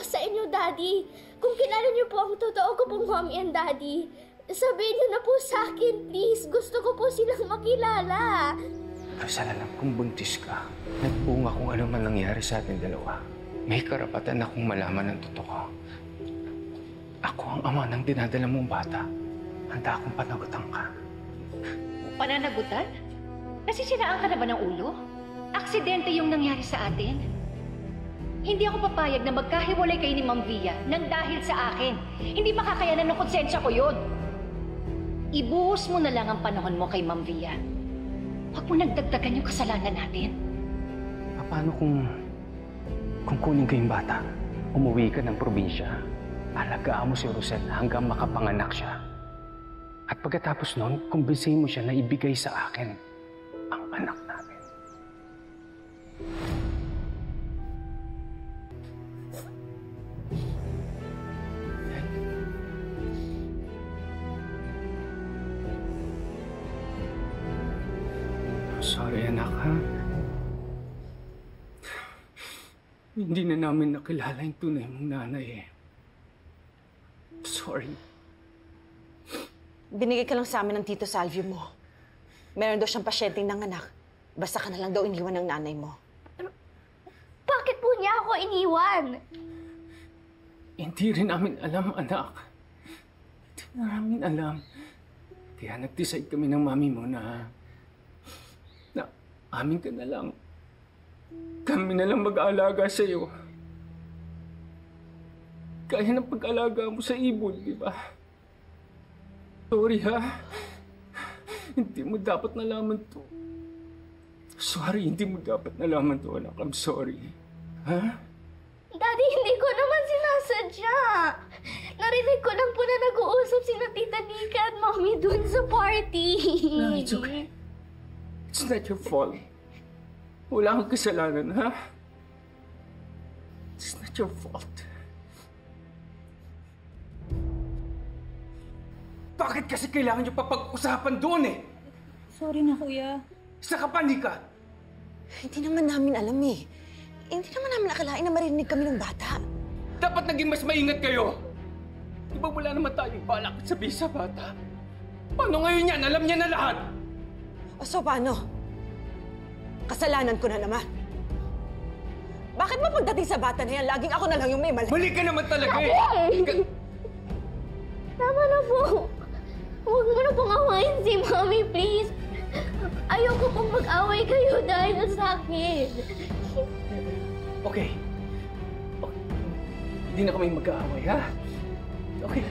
sa inyo, Daddy. Kung kilala niyo po ang totoo ko pong Mommy and Daddy, sabihin niyo na po sa akin, please. Gusto ko po silang makilala. Rosal, alam kong buntis ka. Nagpunga kung ano man nangyari sa ating dalawa. May karapatan akong malaman ng totoo. Ako ang ama ng dinadala mong bata. Handa akong panagutan ka. Pananagutan? Nasisiraan ka na ba ng ulo? Aksidente yung nangyari sa atin. Hindi ako papayag na magkahiwalay kayo ni Ma'am Via nang dahil sa akin. Hindi makakayanan ng konsensya ko yun. Ibuhos mo na lang ang panahon mo kay Ma'am Via. Huwag mo nagdagdagan yung kasalanan natin. Paano kung kunin ko yung bata? Umuwi ka ng probinsya. Alagaan mo si Rosel hanggang makapanganak siya. At pagkatapos nun, kumbinsihin mo siya na ibigay sa akin ang anak namin. Sorry, anak, ha? Hindi na namin nakilala yung tunay mong nanay, eh. Sorry. Binigay ka lang sa amin ng Tito Salvio mo. Meron daw siyang pasyenteng nanganak. Basta ka na lang daw iniwan ng nanay mo. Bakit po niya ako iniwan? Hindi rin namin alam, anak. Hindi namin alam. Kaya nag-decide kami ng mami mo na amin ka na lang. Kami na lang mag-aalaga sa'yo. Kaya ng pag-alaga mo sa ibon, di ba? Sorry, ha? Hindi mo dapat nalaman to. Sorry, hindi mo dapat nalaman to, anak. I'm sorry. Ha? Daddy, hindi ko naman sinasadya. Narinig ko lang po na nag-uusap sina Tita Nika at Mommy dun sa party. No, it's okay. It's not your fault. Wala kang kasalanan, ha? It's not your fault. Bakit kasi kailangan niyo pa pag-usapan doon, eh? Sorry na, Kuya. Sa kapanika! Hindi naman namin alam, eh. Hindi naman namin akalain na marinig kami ng bata. Dapat naging mas maingat kayo! Di ba wala naman tayong balak sabihin sa bata? Paano ngayon yan? Alam niya na lahat! O so, paano? Kasalanan ko na naman. Bakit ba pagdating sa bata na yan, laging ako na lang yung may mali? Mali ka naman talaga, eh! Tama na po. Huwag mo na pong awayin si Mommy, please. Ayoko pong mag-away kayo dahil sa akin. Okay. Hindi na kami mag-aaway, ha? Okay.